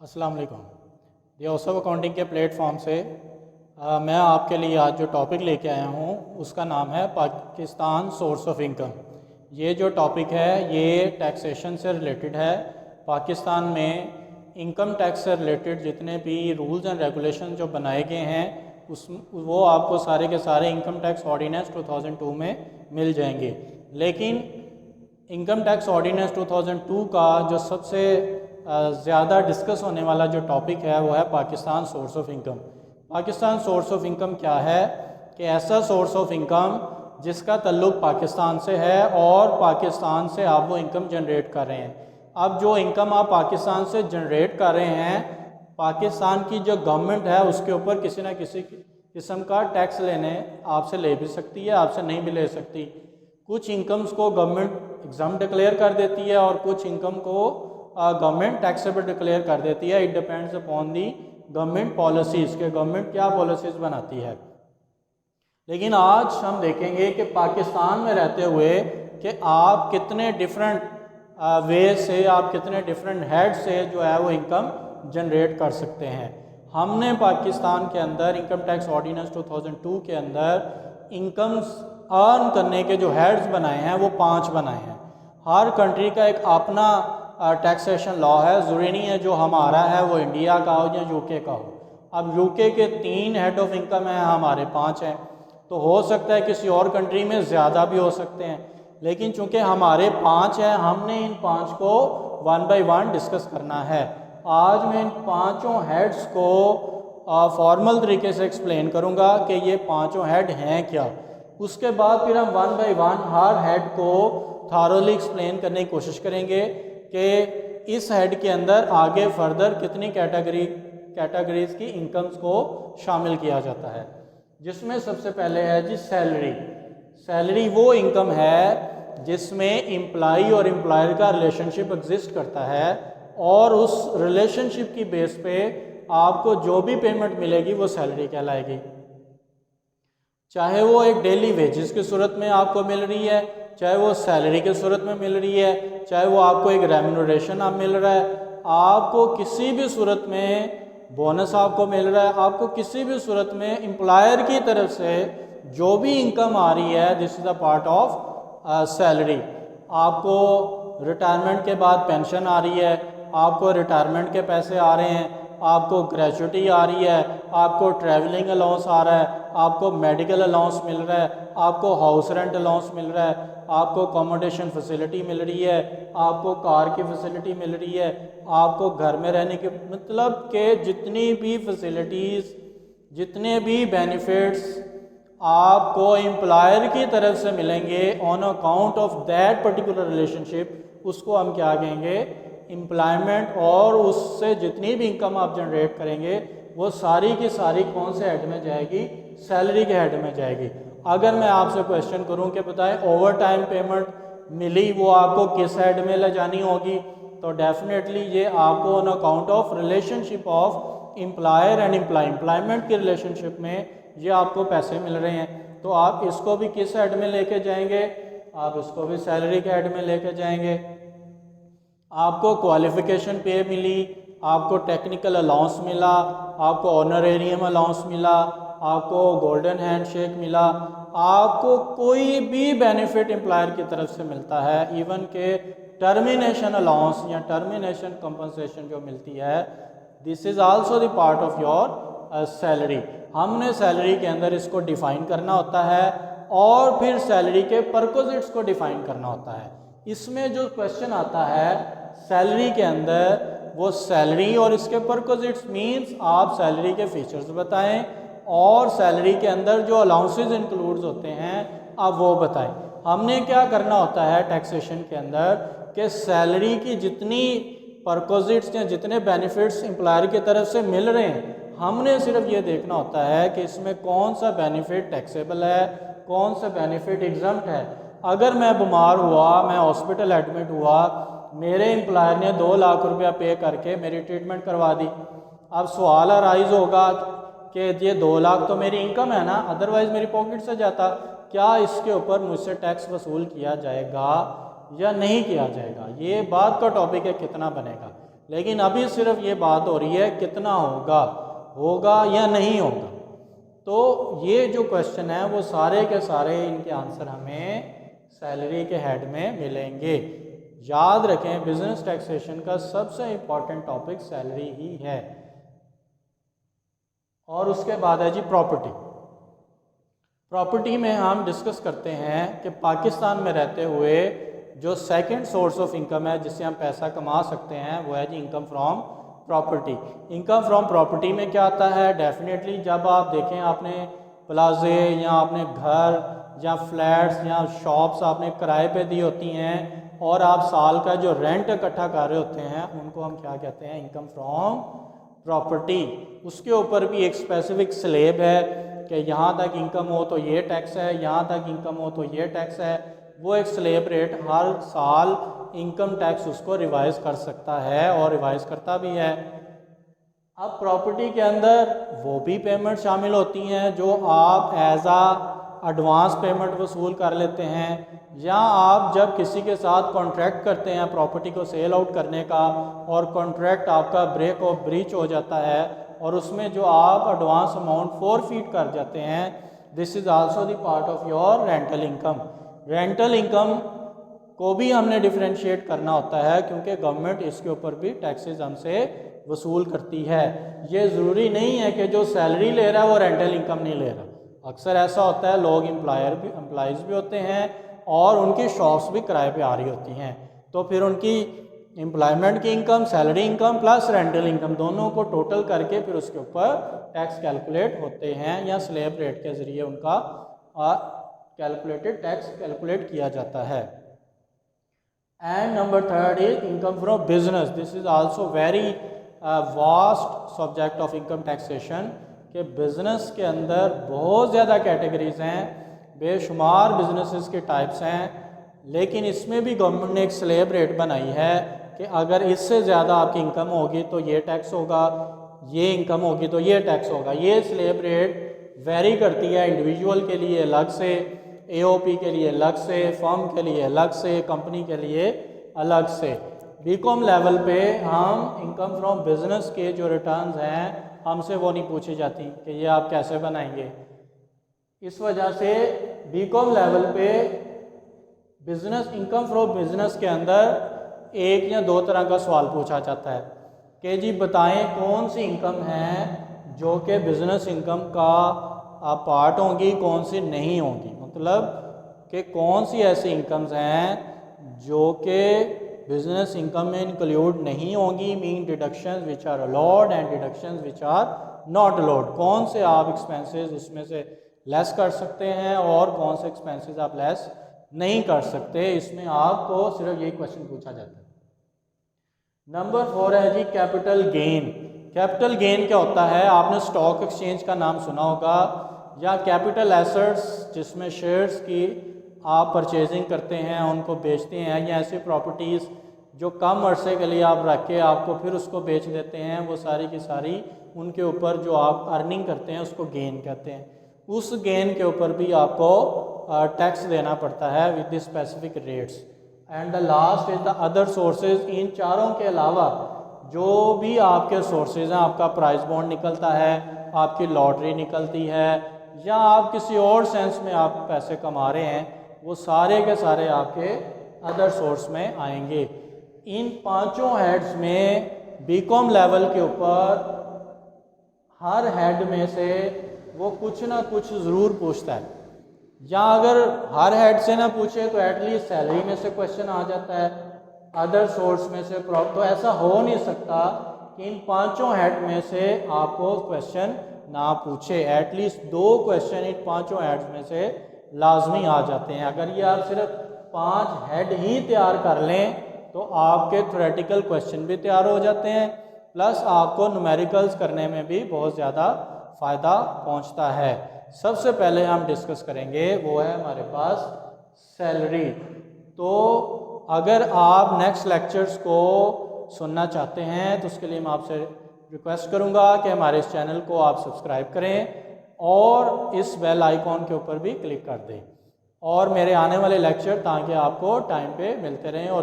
अस्सलाम वालेकुम। The house of accounting के प्लेटफॉर्म से मैं आपके लिए आज जो टॉपिक लेके आया हूँ उसका नाम है पाकिस्तान सोर्स ऑफ इनकम। ये जो टॉपिक है ये टैक्सेशन से रिलेटेड है। पाकिस्तान में इनकम टैक्स से रिलेटेड जितने भी रूल्स एंड रेगुलेशन जो बनाए गए हैं वो आपको सारे के सारे इनकम टैक्स ऑर्डिनेंस 2002 में मिल जाएंगे। लेकिन इनकम टैक्स ऑर्डिनेंस 2002 का जो सबसे ज़्यादा डिस्कस होने वाला जो टॉपिक है वो है Pakistan source of income. Pakistan source of income क्या है कि ऐसा सोर्स ऑफ इनकम जिसका ताल्लुक़ पाकिस्तान से है और पाकिस्तान से आप वो इनकम जनरेट कर रहे हैं। अब जो इनकम आप पाकिस्तान से जनरेट कर रहे हैं, पाकिस्तान की जो गवर्नमेंट है उसके ऊपर किसी न किसी किस्म का टैक्स लेने आपसे ले भी सकती है, आपसे नहीं भी ले सकती। कुछ इनकम्स को गवर्नमेंट एग्जाम डिक्लेयर कर देती है और कुछ इनकम को गवर्नमेंट टैक्सेबल डिक्लेयर कर देती है। It depends upon the government policies के गवर्नमेंट क्या पॉलिसीज़ बनाती है। लेकिन आज हम देखेंगे कि पाकिस्तान में रहते हुए कि आप कितने डिफरेंट वे से, आप कितने डिफरेंट हेड से जो है वो इनकम जनरेट कर सकते हैं। हमने पाकिस्तान के अंदर इनकम टैक्स ऑर्डिनेंस 2002 के अंदर इनकम्स अर्न करने के जो हेड्स बनाए हैं वो 5 बनाए हैं। हर कंट्री का एक अपना टैक्सेशन लॉ है। ज़रूरी नहीं है जो हमारा है वो इंडिया का हो या यूके का हो। अब यूके के 3 हेड ऑफ इनकम हैं, हमारे 5 हैं, तो हो सकता है किसी और कंट्री में ज़्यादा भी हो सकते हैं। लेकिन चूंकि हमारे 5 हैं, हमने इन 5 को 1 बाय 1 डिस्कस करना है। आज मैं इन 5 हेड्स को फॉर्मल तरीके से एक्सप्लेन करूँगा कि ये 5 हेड हैं क्या। उसके बाद फिर हम 1 बाय 1 हर हेड को थारोली एक्सप्लेन करने की कोशिश करेंगे कि इस हेड के अंदर आगे फर्दर कितनी कैटेगरीज की इनकम्स को शामिल किया जाता है। जिसमें सबसे पहले है जी सैलरी। सैलरी वो इनकम है जिसमें एम्प्लॉई और एम्प्लॉयर का रिलेशनशिप एग्जिस्ट करता है और उस रिलेशनशिप की बेस पे आपको जो भी पेमेंट मिलेगी वो सैलरी कहलाएगी। चाहे वो एक डेली वेजेस की सूरत में आपको मिल रही है, चाहे वो सैलरी की सूरत में मिल रही है, चाहे वो आपको एक रेम्यूनरेशन आप मिल रहा है, आपको किसी भी सूरत में बोनस आपको मिल रहा है, आपको किसी भी सूरत में एम्प्लॉयर की तरफ से जो भी इनकम आ रही है, this is a part of salary. आपको रिटायरमेंट के बाद पेंशन आ रही है, आपको रिटायरमेंट के पैसे आ रहे हैं, आपको ग्रेजुटी आ रही है, आपको ट्रैवलिंग अलाउंस आ रहा है, आपको मेडिकल अलाउंस मिल रहा है, आपको हाउस रेंट अलाउंस मिल रहा है, आपको अकोमोडेशन फैसिलिटी मिल रही है, आपको कार की फैसिलिटी मिल रही है, आपको घर में रहने के मतलब के जितनी भी फैसिलिटीज़, जितने भी बेनिफिट्स आपको एम्प्लॉयर की तरफ से मिलेंगे on account of that particular relationship, उसको हम क्या कहेंगे, एम्प्लॉयमेंट। और उससे जितनी भी इनकम आप जनरेट करेंगे वो सारी की सारी कौन से हेड में जाएगी, सैलरी के हेड में जाएगी। अगर मैं आपसे क्वेश्चन करूं कि बताएं ओवर टाइम पेमेंट मिली वो आपको किस हेड में ले जानी होगी, तो डेफिनेटली ये आपको on account of relationship of employer and employee, employment की रिलेशनशिप में ये आपको पैसे मिल रहे हैं, तो आप इसको भी किस हेड में लेके जाएंगे, आप इसको भी सैलरी के हेड में लेके जाएंगे। आपको क्वालिफिकेशन पे मिली, आपको टेक्निकल अलाउंस मिला, आपको ऑनरेरियम अलाउंस मिला, आपको गोल्डन हैंडशेक मिला, आपको कोई भी बेनिफिट एम्प्लॉयर की तरफ से मिलता है, इवन के टर्मिनेशन अलाउंस या टर्मिनेशन कंपनसेशन जो मिलती है, this is also the part of your salary. हमने सैलरी के अंदर इसको डिफ़ाइन करना होता है और फिर सैलरी के परक्विजिट्स को डिफ़ाइन करना होता है। इसमें जो क्वेश्चन आता है सैलरी के अंदर, वो सैलरी और इसके परक्विजिट्स मीन्स आप सैलरी के फीचर्स बताएं और सैलरी के अंदर जो अलाउंसेस इंक्लूड्स होते हैं आप वो बताएं। हमने क्या करना होता है टैक्सेशन के अंदर कि सैलरी की जितनी परक्विजिट्स या जितने बेनिफिट्स एम्प्लॉयर की तरफ से मिल रहे हैं, हमने सिर्फ ये देखना होता है कि इसमें कौन सा बेनिफिट टैक्सेबल है, कौन सा बेनिफिट एग्जम्प्ट है। अगर मैं बीमार हुआ, मैं हॉस्पिटल एडमिट हुआ, मेरे एम्प्लॉयर ने 2 लाख रुपया पे करके मेरी ट्रीटमेंट करवा दी, अब सवाल अराइज होगा कि ये 2 लाख तो मेरी इनकम है ना, अदरवाइज़ मेरी पॉकेट से जाता, क्या इसके ऊपर मुझसे टैक्स वसूल किया जाएगा या नहीं किया जाएगा। ये बात का टॉपिक है कितना बनेगा। लेकिन अभी सिर्फ ये बात हो रही है कितना होगा या नहीं होगा। तो ये जो क्वेश्चन है वो सारे के सारे इनके आंसर हमें सैलरी के हेड में मिलेंगे। याद रखें बिजनेस टैक्सेशन का सबसे इम्पॉर्टेंट टॉपिक सैलरी ही है। और उसके बाद है जी प्रॉपर्टी। प्रॉपर्टी में हम डिस्कस करते हैं कि पाकिस्तान में रहते हुए जो सेकंड सोर्स ऑफ इनकम है जिससे हम पैसा कमा सकते हैं वो है जी income from property. Income from property में क्या आता है? डेफिनेटली जब आप देखें आपने प्लाजे या आपने घर या फ्लैट्स या शॉप्स आपने किराए पे दी होती हैं और आप साल का जो रेंट इकट्ठा कर रहे होते हैं उनको हम क्या कहते हैं? Income from property. उसके ऊपर भी एक स्पेसिफिक स्लेब है कि यहाँ तक इनकम हो तो ये टैक्स है, यहाँ तक इनकम हो तो ये टैक्स है। वो एक स्लेब रेट हर साल इनकम टैक्स उसको रिवाइज कर सकता है और रिवाइज करता भी है। अब प्रॉपर्टी के अंदर वो भी पेमेंट शामिल होती हैं जो आप एज एडवांस पेमेंट वसूल कर लेते हैं, या आप जब किसी के साथ कॉन्ट्रैक्ट करते हैं प्रॉपर्टी को सेल आउट करने का और कॉन्ट्रैक्ट आपका ब्रेक और ब्रीच हो जाता है और उसमें जो आप एडवांस अमाउंट फॉरफीट कर जाते हैं, this is also the part of your rental income. Rental income को भी हमने डिफ्रेंशिएट करना होता है क्योंकि गवर्नमेंट इसके ऊपर भी टैक्सेस हमसे वसूल करती है। ये ज़रूरी नहीं है कि जो सैलरी ले रहा है वो रेंटल इनकम नहीं ले रहा। अक्सर ऐसा होता है लोग एम्प्लॉयज़ भी होते हैं और उनकी शॉप्स भी किराए पे आ रही होती हैं, तो फिर उनकी एम्प्लॉयमेंट की income, salary income plus rental income दोनों को टोटल करके फिर उसके ऊपर टैक्स कैलकुलेट होते हैं या स्लैब रेट के ज़रिए उनका कैलकुलेटेड टैक्स कैलकुलेट किया जाता है। And number third is income from business. This is also very vast subject of income taxation के बिज़नेस के अंदर बहुत ज़्यादा कैटेगरीज हैं, बेशुमार बिजनेसेस के टाइप्स हैं, लेकिन इसमें भी गवर्नमेंट ने एक स्लैब रेट बनाई है कि अगर इससे ज़्यादा आपकी इनकम होगी तो ये टैक्स होगा, ये इनकम होगी तो ये टैक्स होगा। ये स्लैब रेट वेरी करती है इंडिविजुअल के लिए अलग से, एओपी के लिए अलग से, फर्म के लिए अलग से, कंपनी के लिए अलग से। बीकॉम लेवल पे हम इनकम फ्रॉम बिजनेस के जो रिटर्न्स हैं हमसे वो नहीं पूछी जाती कि ये आप कैसे बनाएंगे। इस वजह से बीकॉम लेवल पे बिजनेस इनकम फ्रॉम बिजनेस के अंदर एक या दो तरह का सवाल पूछा जाता है कि जी बताएं कौन सी इनकम है जो कि बिजनेस इनकम का पार्ट होंगी, कौन सी नहीं होंगी। मतलब कि कौन सी ऐसी इनकम्स हैं जो कि बिजनेस इनकम में इंक्लूड नहीं होंगी, mean deductions which are allowed and deductions which are not allowed. कौन से आप एक्सपेंसेस उसमें से लेस कर सकते हैं और कौन से एक्सपेंसेस आप लेस नहीं कर सकते। इसमें आपको सिर्फ यही क्वेश्चन पूछा जाता है। नंबर 4 है G capital gain. Capital gain क्या होता है? आपने स्टॉक एक्सचेंज का नाम सुना होगा, या कैपिटल एसेट्स जिसमें शेयर्स की आप परचेजिंग करते हैं उनको बेचते हैं, या ऐसी प्रॉपर्टीज़ जो कम अरसे के लिए आप रख के आपको फिर उसको बेच देते हैं, वो सारी की सारी उनके ऊपर जो आप अर्निंग करते हैं उसको गेन कहते हैं। उस गेन के ऊपर भी आपको टैक्स देना पड़ता है with the specific rates. And the last is the other sources. इन चारों के अलावा जो भी आपके सोर्सेज हैं, आपका प्राइस बॉन्ड निकलता है, आपकी लॉटरी निकलती है, या आप किसी और सेंस में आप पैसे कमा रहे हैं, वो सारे के सारे आपके अदर सोर्स में आएंगे। इन पांचों हेड्स में बीकॉम लेवल के ऊपर हर हेड में से वो कुछ ना कुछ ज़रूर पूछता है, या अगर हर हेड से ना पूछे तो एटलीस्ट सैलरी में से क्वेश्चन आ जाता है, अदर सोर्स में से। तो ऐसा हो नहीं सकता कि इन पांचों हेड में से आपको क्वेश्चन ना पूछे। एटलीस्ट 2 क्वेश्चन इन पांचों हेड्स में से लाजमी आ जाते हैं। अगर ये आप सिर्फ 5 हेड ही तैयार कर लें तो आपके थ्योरेटिकल क्वेश्चन भी तैयार हो जाते हैं, प्लस आपको न्यूमेरिकल्स करने में भी बहुत ज़्यादा फ़ायदा पहुंचता है। सबसे पहले हम डिस्कस करेंगे वो है हमारे पास सैलरी। तो अगर आप नेक्स्ट लेक्चर्स को सुनना चाहते हैं तो उसके लिए मैं आपसे रिक्वेस्ट करूंगा कि हमारे इस चैनल को आप सब्सक्राइब करें और इस बेल आइकॉन के ऊपर भी क्लिक कर दें, और मेरे आने वाले लेक्चर ताकि आपको टाइम पे मिलते रहें और